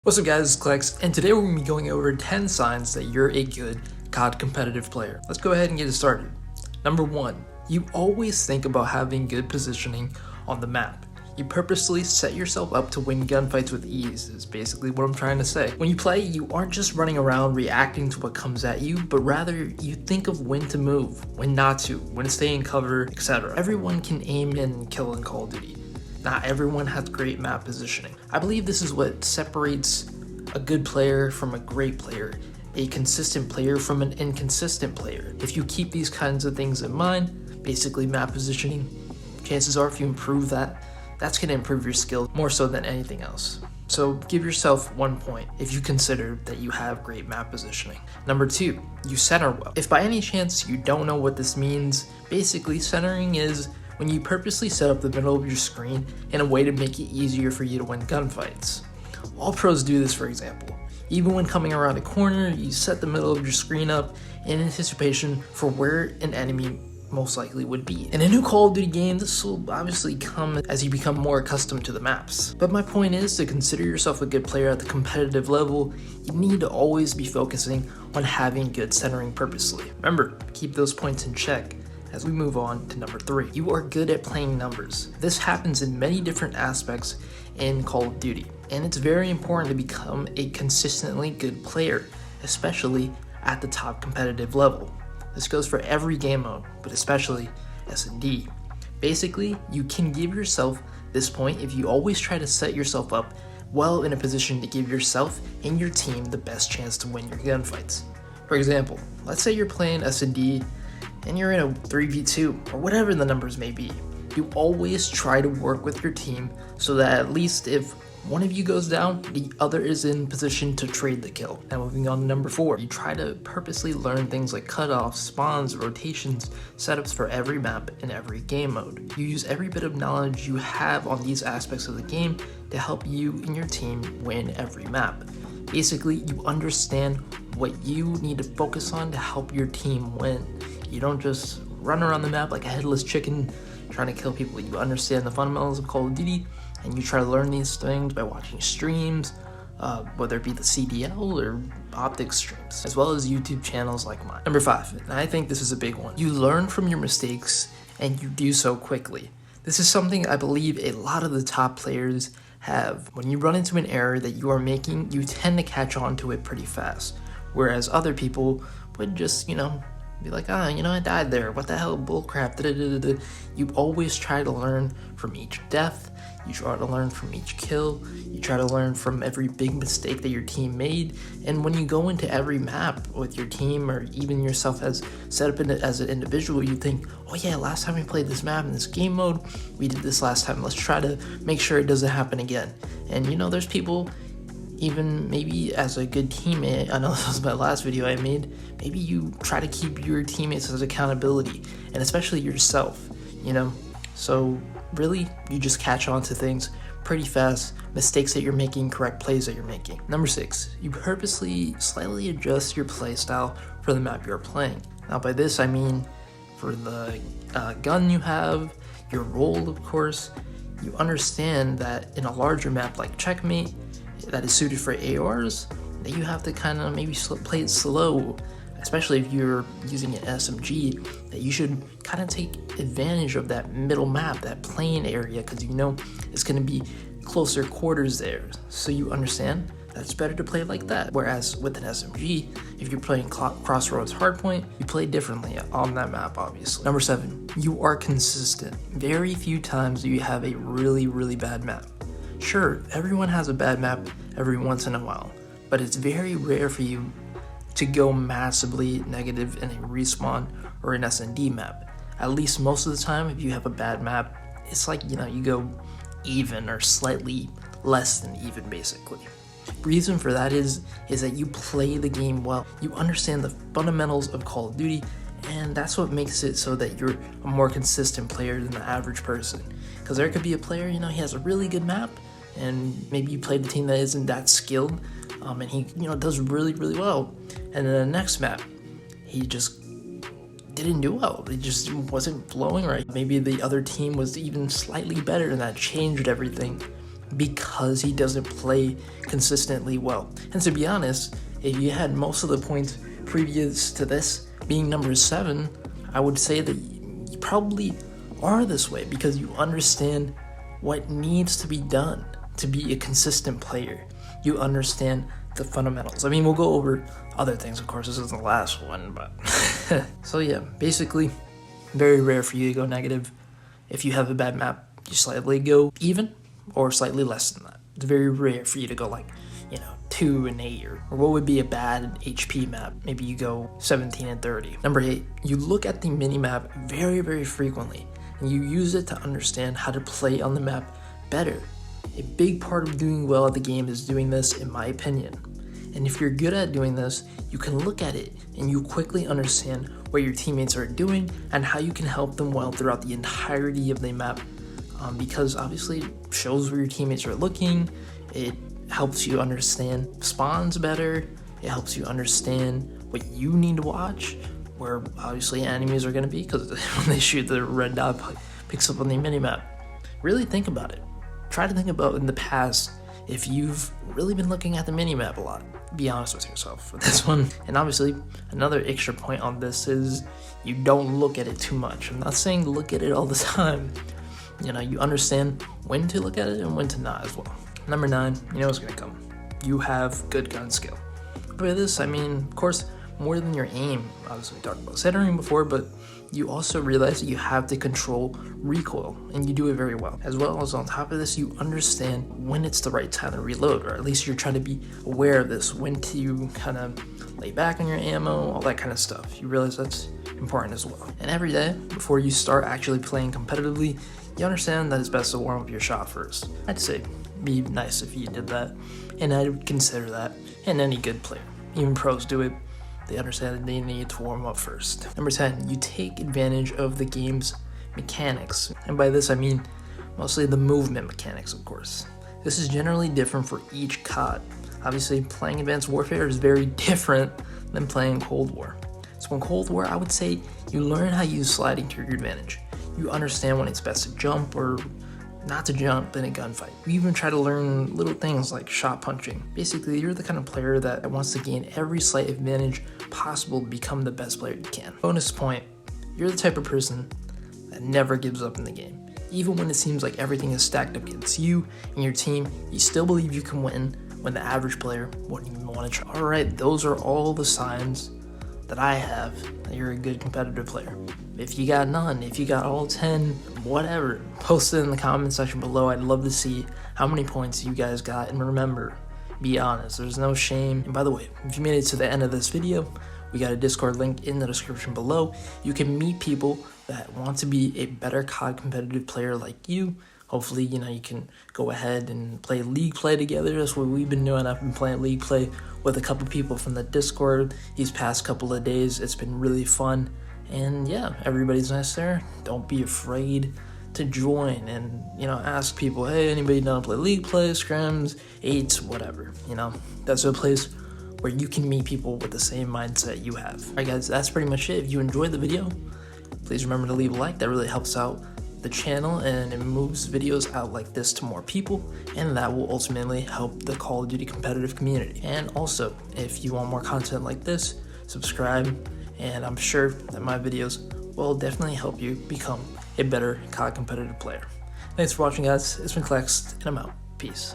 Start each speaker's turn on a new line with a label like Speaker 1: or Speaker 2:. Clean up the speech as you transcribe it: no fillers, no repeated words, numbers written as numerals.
Speaker 1: What's up guys, it's Clex, and today we're going to be going over 10 signs that you're a good CoD competitive player. Let's go ahead and get it started. Number 1, you always think about having good positioning on the map. You purposely set yourself up to win gunfights with ease, is basically what I'm trying to say. When you play, you aren't just running around reacting to what comes at you, but rather you think of when to move, when not to, when to stay in cover, etc. Everyone can aim and kill in Call of Duty. Not everyone has great map positioning. I believe this is what separates a good player from a great player, a consistent player from an inconsistent player. If you keep these kinds of things in mind, basically map positioning, chances are if you improve that, that's going to improve your skill more so than anything else. So give yourself 1 point if you consider that you have great map positioning. Number 2, you center well. If by any chance you don't know what this means, basically centering is when you purposely set up the middle of your screen in a way to make it easier for you to win gunfights. All pros do this, for example. Even when coming around a corner, you set the middle of your screen up in anticipation for where an enemy most likely would be. In a new Call of Duty game, this will obviously come as you become more accustomed to the maps. But my point is, to consider yourself a good player at the competitive level, you need to always be focusing on having good centering purposely. Remember, keep those points in check. As we move on to number 3, you are good at playing numbers. This happens in many different aspects in Call of Duty, and it's very important to become a consistently good player, especially at the top competitive level. This goes for every game mode, but especially S&D. Basically, you can give yourself this point if you always try to set yourself up well in a position to give yourself and your team the best chance to win your gunfights. For example, let's say you're playing S&D and you're in a 3v2 or whatever the numbers may be. You always try to work with your team so that at least if one of you goes down, the other is in position to trade the kill. Now moving on to number 4, you try to purposely learn things like cutoffs, spawns, rotations, setups for every map in every game mode. You use every bit of knowledge you have on these aspects of the game to help you and your team win every map. Basically, you understand what you need to focus on to help your team win. You don't just run around the map like a headless chicken trying to kill people. You understand the fundamentals of Call of Duty, and you try to learn these things by watching streams, whether it be the CDL or optic streams, as well as YouTube channels like mine. Number 5, and I think this is a big one. You learn from your mistakes, and you do so quickly. This is something I believe a lot of the top players have. When you run into an error that you are making, you tend to catch on to it pretty fast, whereas other people would just, be like, I died there. What the hell, bullcrap. You always try to learn from each death. You try to learn from each kill. You try to learn from every big mistake that your team made. And when you go into every map with your team or even yourself as set up as an individual, you think, oh yeah, last time we played this map in this game mode, we did this last time. Let's try to make sure it doesn't happen again. And there's people, even maybe as a good teammate, I know this was my last video I made, maybe you try to keep your teammates as accountability, and especially yourself, So really, you just catch on to things pretty fast, mistakes that you're making, correct plays that you're making. Number 6, you purposely slightly adjust your playstyle for the map you're playing. Now by this I mean for the gun you have, your role of course. You understand that in a larger map like Checkmate, that is suited for ARs, that you have to kind of maybe play it slow, especially if you're using an SMG, that you should kind of take advantage of that middle map, that plain area, because it's going to be closer quarters there. So you understand that it's better to play like that. Whereas with an SMG, if you're playing Crossroads Hardpoint, you play differently on that map, obviously. Number 7, you are consistent. Very few times do you have a really, really bad map. Sure, everyone has a bad map every once in a while, but it's very rare for you to go massively negative in a respawn or an S&D map. At least most of the time, if you have a bad map, it's like, you go even or slightly less than even, basically. Reason for that is that you play the game well. You understand the fundamentals of Call of Duty, and that's what makes it so that you're a more consistent player than the average person. Because there could be a player, he has a really good map, and maybe you played the team that isn't that skilled, and he does really, really well. And then the next map, he just didn't do well. It just wasn't flowing right. Maybe the other team was even slightly better, and that changed everything. because he doesn't play consistently well. And to be honest, if you had most of the points previous to this being number 7, I would say that you probably are this way because you understand what needs to be done to be a consistent player. You understand the fundamentals. I mean, we'll go over other things, of course. This isn't the last one, but so yeah, basically very rare for you to go negative. If you have a bad map, you slightly go even or slightly less than that. It's very rare for you to go like, 2 and 8 or what would be a bad HP map. Maybe you go 17 and 30. Number 8, you look at the minimap very, very frequently and you use it to understand how to play on the map better. A big part of doing well at the game is doing this, in my opinion. And if you're good at doing this, you can look at it and you quickly understand what your teammates are doing and how you can help them well throughout the entirety of the map. Because obviously it shows where your teammates are looking, it helps you understand spawns better, it helps you understand what you need to watch, where obviously enemies are going to be, because when they shoot, the red dot picks up on the minimap. Really think about it. Try to think about in the past if you've really been looking at the minimap a lot. Be honest with yourself for this one. And obviously, another extra point on this is you don't look at it too much. I'm not saying look at it all the time. You understand when to look at it and when to not as well. Number 9, you know what's gonna come. You have good gun skill. By this, I mean, of course, more than your aim. Obviously, we talked about centering before, but you also realize that you have to control recoil, and you do it very well. As well as on top of this, you understand when it's the right time to reload, or at least you're trying to be aware of this, when to kind of lay back on your ammo, all that kind of stuff. You realize that's important as well. And every day, before you start actually playing competitively, you understand that it's best to warm up your shot first. I'd say be nice if you did that, and I would consider that in any good player. Even pros do it. They understand that they need to warm up first. Number 10, you take advantage of the game's mechanics. And by this I mean mostly the movement mechanics, of course. This is generally different for each COD. Obviously, playing Advanced Warfare is very different than playing Cold War. So in Cold War, I would say you learn how to use sliding to your advantage. You understand when it's best to jump or not to jump in a gunfight. You even try to learn little things like shot punching. Basically, you're the kind of player that wants to gain every slight advantage possible to become the best player you can. Bonus point, you're the type of person that never gives up in the game. Even when it seems like everything is stacked up against you and your team, you still believe you can win when the average player wouldn't even want to try. Alright, those are all the signs that I have that you're a good competitive player. If you got none, if you got all 10, whatever, post it in the comment section below. I'd love to see how many points you guys got. And remember, be honest, there's no shame. And by the way, if you made it to the end of this video, we got a Discord link in the description below. You can meet people that want to be a better COD competitive player like you. Hopefully, you can go ahead and play League Play together. That's what we've been doing. I've been playing League Play with a couple people from the Discord these past couple of days. It's been really fun. And yeah, everybody's nice there. Don't be afraid to join and, ask people, hey, anybody down to play League Play, scrims, 8s, whatever. That's a place where you can meet people with the same mindset you have. Alright guys, that's pretty much it. If you enjoyed the video, please remember to leave a like. That really helps out the channel and it moves videos out like this to more people, and that will ultimately help the Call of Duty competitive community. And also, if you want more content like this, subscribe, and I'm sure that my videos will definitely help you become a better COD competitive player. Thanks for watching, guys. It's been Klex, and I'm out. Peace.